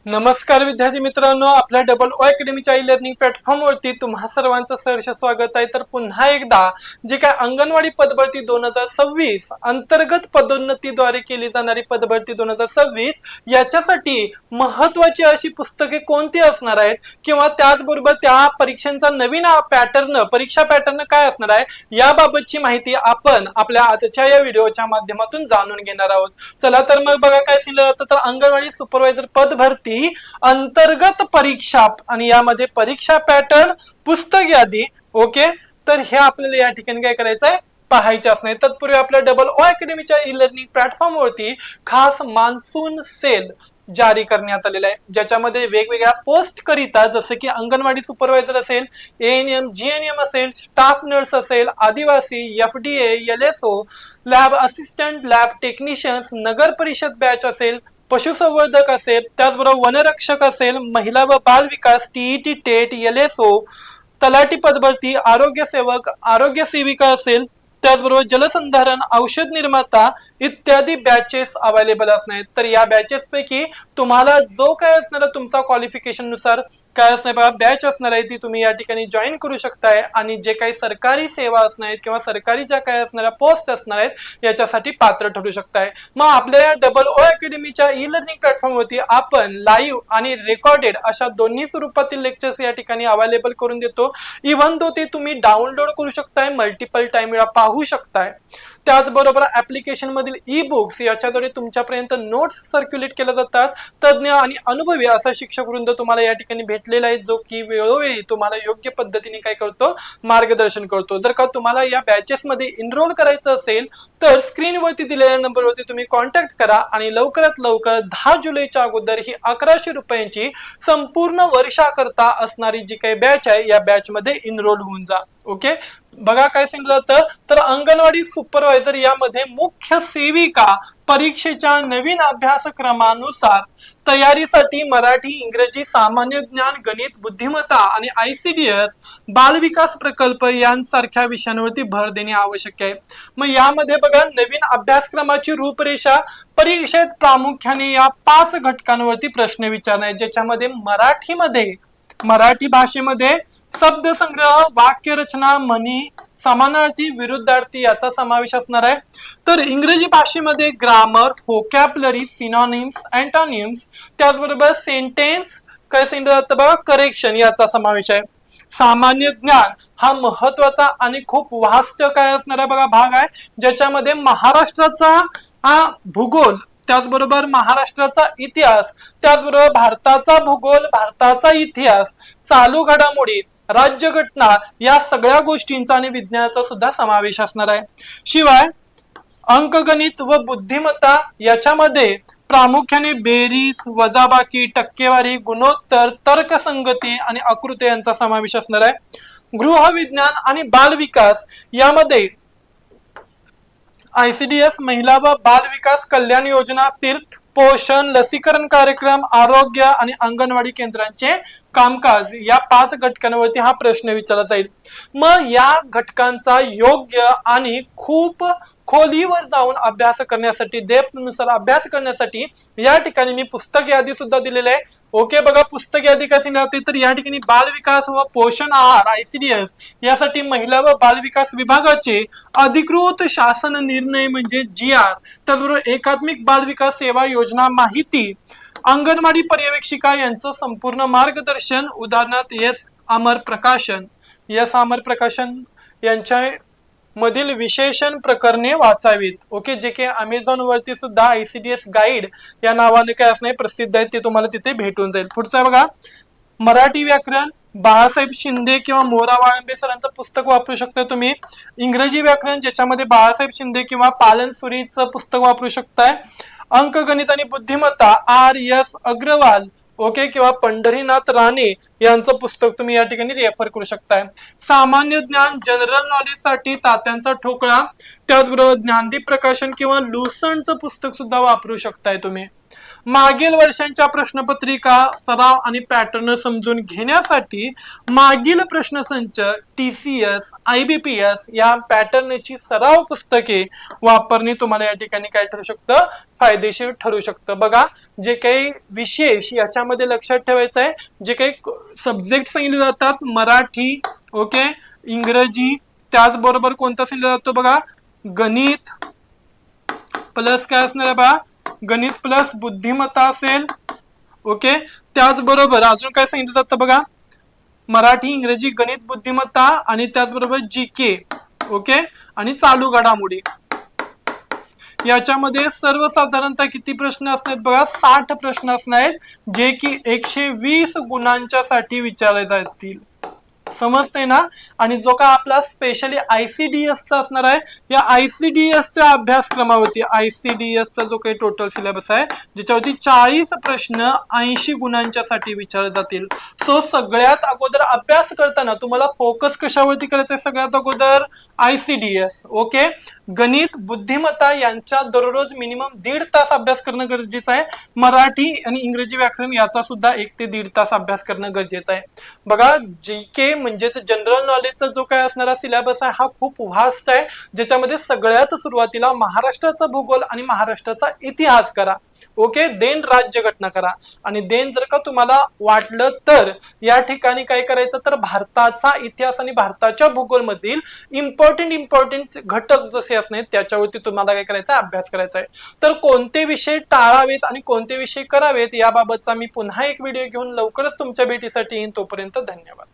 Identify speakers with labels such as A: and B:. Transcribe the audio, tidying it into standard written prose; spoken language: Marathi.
A: नमस्कार विद्यार्थी मित्रांनो, आपल्या डबल ओ अकॅडमीच्या ई लर्निंग प्लॅटफॉर्मवरती तुम्हा सर्वांचं सहर्ष स्वागत आहे। तर पुन्हा एकदा जे काय अंगणवाडी पदभरती 2026 अंतर्गत पदोन्नतीद्वारे केली जाणारी पदभरती 2026 याच्यासाठी महत्वाची अशी पुस्तके कोणती असणार आहेत किंवा त्याचबरोबर त्या परीक्षांचा नवीन परीक्षा पॅटर्न काय असणार आहे याबाबतची माहिती आपण आपल्या आजच्या या व्हिडिओच्या माध्यमातून जाणून घेणार आहोत। चला तर मग बघा काय दिलं जातं, तर अंगणवाडी सुपरवायझर पदभरती अंतर्गत परीक्षा आणि यामध्ये परीक्षा पॅटर्न, पुस्तक यादी। ओके, तर हे आपल्याला या ठिकाणी काय करायचं आहे, पाहायचे असणार। तत्पूर्वी आपल्या डबल ओ अकॅडमीच्या ई लर्निंग प्लॅटफॉर्मवरती खास मान्सून सेल जारी करण्यात आलेला आहे, ज्याच्यामध्ये वेगवेगळ्या पोस्ट करिता जसे की अंगणवाडी सुपरवायझर असेल, एएनएम, जीएनएम असेल, स्टाफ नर्स असेल, आदिवासी, FDA, LSO, lab assistant, lab technicians, नगर परिषद बॅच असेल, पशुसंवर्धक असेल, त्याचबरोबर वनरक्षक असेल, महिला व बाल विकास, टीईटी, टेट, एलएसओ, तलाठी पदभरती, आरोग्य सेवक, आरोग्य सेविका असेल, त्याचबरोबर जलसंधारण, औषध निर्माता इत्यादी बॅचेस अवेलेबल असणार आहेत। तर या बॅचेस पैकी तुम्हाला जो काय असणार तुमचा क्वालिफिकेशन नुसार काय असणार बघा बॅच असणार आहे ती तुम्ही या ठिकाणी जॉईन करू शकताय आणि जे काही सरकारी सेवा असणार आहेत किंवा सरकारी ज्या काही असणाऱ्या पोस्ट असणार आहेत याच्यासाठी पात्र ठरू शकताय। मग आपल्या या डबल ओ अकॅडमीच्या ई लर्निंग प्लॅटफॉर्मवरती आपण लाईव्ह आणि रेकॉर्डेड अशा दोन्ही स्वरूपातील लेक्चर्स या ठिकाणी अवेलेबल करून देतो। इव्हन तो ते तुम्ही डाउनलोड करू शकताय, मल्टिपल टाइम वेळा पाहू शकताय। त्याचबरोबर ऍप्लिकेशन मधील ई बुक्स याच्याद्वारे तुमच्यापर्यंत नोट्स सर्क्युलेट केल्या जातात। तज्ञ आणि अनुभवी असा शिक्षक वृंद तुम्हाला या ठिकाणी भेटलेला आहे, जो की वेळोवेळी तुम्हाला योग्य पद्धतीने काय करतो, मार्गदर्शन करतो। जर का तुम्हाला या बॅचेस मध्ये एनरोल करायचं असेल तर स्क्रीनवरती दिलेल्या नंबरवरती तुम्ही कॉन्टॅक्ट करा आणि लवकरात लवकर 10 जुलैच्या अगोदर ही 1100 रुपयांची संपूर्ण वर्षाकरता असणारी जी काही बॅच आहे या बॅच मध्ये एनरोल होऊन जा। ओके, बघा काय सांगितलं जातं, तर अंगणवाडी सुपरवायझर यामध्ये मुख्य सेविका परीक्षेच्या नवीन अभ्यासक्रमानुसार तयारीसाठी मराठी, इंग्रजी, सामान्य ज्ञान, गणित, बुद्धिमत्ता आणि आयसीडीएस, बाल विकास प्रकल्प यांसारख्या विषयांवरती भर देणे आवश्यक आहे। मग यामध्ये बघा नवीन अभ्यासक्रमाची रूपरेषा परीक्षेत प्रामुख्याने या 5 घटकांवरती प्रश्न विचारणार, ज्याच्यामध्ये मराठी भाषेमध्ये शब्दसंग्रह, वाक्यरचना, म्हणी, समानार्थी, विरुद्धार्थी याचा समावेश असणार आहे। तर इंग्रजी भाषेमध्ये ग्रामर, व्होकॅब्युलरी, सिनॉनिम्स, अँटोनिम्स, त्याचबरोबर सेंटेन्स काय सांगितलं जातं बघा करेक्शन याचा समावेश आहे। सामान्य ज्ञान हा महत्वाचा आणि खूप वास्ट काय असणारा बघा भाग आहे, ज्याच्यामध्ये महाराष्ट्राचा भूगोल, त्याचबरोबर महाराष्ट्राचा इतिहास, त्याचबरोबर भारताचा भूगोल, भारताचा इतिहास, चालू घडामोडी, राज्यघटना या सगळ्या गोष्टींचा आणि विज्ञानाचा सुद्धा समावेश असणार आहे। शिवाय अंकगणित व बुद्धिमत्ता याच्यामध्ये प्रामुख्याने बेरीज, वजाबाकी, टक्केवारी, गुणोत्तर, तर्कसंगती आणि आकृती यांचा समावेश असणार आहे। गृहविज्ञान आणि बाल विकास यामध्ये आयसीडीएस, महिला व बाल विकास कल्याण योजना असतील, पोषण, लसीकरण कार्यक्रम, आरोग्य आणि अंगणवाडी केंद्रांचे कामकाज या 5 घटकांवरती हा प्रश्न विचारला जाईल। मग या घटकांचा योग्य आणि खूप खोलीवर जाऊन अभ्यास करण्यासाठी, डेप्थ नुसार अभ्यास करण्यासाठी या ठिकाणी मी पुस्तक यादी सुद्धा दिलेली आहे। ओके, बघा पुस्तक यादी कशी मिळते, तर या ठिकाणी बाल विकास व पोषण आहार आयसीडीएस यासाठी महिला व बाल विकास विभागाचे अधिकृत शासन निर्णय म्हणजे जीआर, त्याचबरोबर एकात्मिक बाल विकास सेवा योजना माहिती, अंगणवाडी पर्यवेक्षिका यांचं संपूर्ण मार्गदर्शन, उदाहरणार्थ एस अमर प्रकाशन यांच्या मधील विशेषण प्रकरणे वाचावीत। ओके, जे की अमेझॉन वरती सुद्धा आयसीडीएस गाईड या नावाने काय असणे प्रसिद्ध आहे, ते तुम्हाला तिथे भेटून जाईल। पुढचा बघा मराठी व्याकरण, बाळासाहेब शिंदे किंवा मोरा वाळंबे सरांचं पुस्तक वापरू शकता तुम्ही। इंग्रजी व्याकरण ज्याच्यामध्ये बाळासाहेब शिंदे किंवा पालनसुरीचं पुस्तक वापरू शकताय। अंकगणित आणि बुद्धिमत्ता RS अग्रवाल ओके किंवा पंढरीनाथ राणे यांचं पुस्तक तुम्ही या ठिकाणी रेफर करू शकताय। सामान्य ज्ञान जनरल नॉलेज साठी तात्यांचा ठोकळा, त्याचबरोबर ज्ञानदीप प्रकाशन किंवा लुसंटचं पुस्तक सुद्धा वापरू शकताय तुम्ही. मागील वर्षांच्या प्रश्नपत्रिका सराव आणि पॅटर्न समजून घेण्यासाठी मागील प्रश्नसंच TCS IBPS या पॅटर्नची सराव पुस्तके वापरणे तुम्हाला या ठिकाणी काय ठरू शकतं, फायदेशीर ठरू शकतं. बघा, जे काही विशेष याच्यामध्ये लक्षात ठेवायचं आहे, जे काही सब्जेक्ट सांगितले जातात मराठी, ओके, इंग्रजी, त्याचबरोबर कोणता सांगितला जातो बघा, गणित प्लस काय असणार आहे बघा, गणित प्लस बुद्धिमत्ता असेल, ओके. त्याचबरोबर अजून काय सांगितलं जातं बघा, मराठी, इंग्रजी, गणित, बुद्धिमत्ता आणि त्याचबरोबर GK, ओके, आणि चालू घडामोडी. याच्यामध्ये सर्वसाधारणतः किती प्रश्न असणार बघा, 60 प्रश्न असणार जे की 120 गुणांच्या साठी विचारले जातील. समजते ना. आणि जो का आपला स्पेशली ICDS चा असणार आहे, या ICDS च्या अभ्यासक्रमावरती ICDS चा जो काही टोटल सिलेबस आहे ज्याच्यावरती 40 प्रश्न 80 गुणांच्या साठी विचारले जातील. सो सगळ्यात अगोदर अभ्यास करताना तुम्हाला फोकस कशावरती करायचं आहे, सगळ्यात अगोदर ICDS, ओके. गणित, बुद्धिमत्ता यांच्या दररोज मिनिमम 1.5 तास अभ्यास करणं गरजेचं आहे. मराठी आणि इंग्रजी व्याकरण याचा सुद्धा 1 ते 1.5 तास अभ्यास करणं गरजेचं आहे. बघा, GK म्हणजेच जनरल नॉलेजचा जो काय असणारा सिलेबस आहे हा खूप वास्ट आहे, ज्याच्यामध्ये सगळ्यात सुरुवातीला महाराष्ट्राचा भूगोल आणि महाराष्ट्राचा इतिहास करा, ओके. देन राज्यघटना करा, आणि देन जर का तुम्हाला वाटलं तर या ठिकाणी काय करायचं, तर भारताचा इतिहास आणि भारताच्या भूगोल मधील इम्पॉर्टंट घटक जसे असणे त्याच्यावरती तुम्हाला काय करायचं, अभ्यास करायचा आहे. तर कोणते विषय टाळावेत आणि कोणते विषय करावेत याबाबतचा मी पुन्हा एक व्हिडिओ घेऊन लवकरच तुमच्या भेटीसाठी येईन. तोपर्यंत धन्यवाद.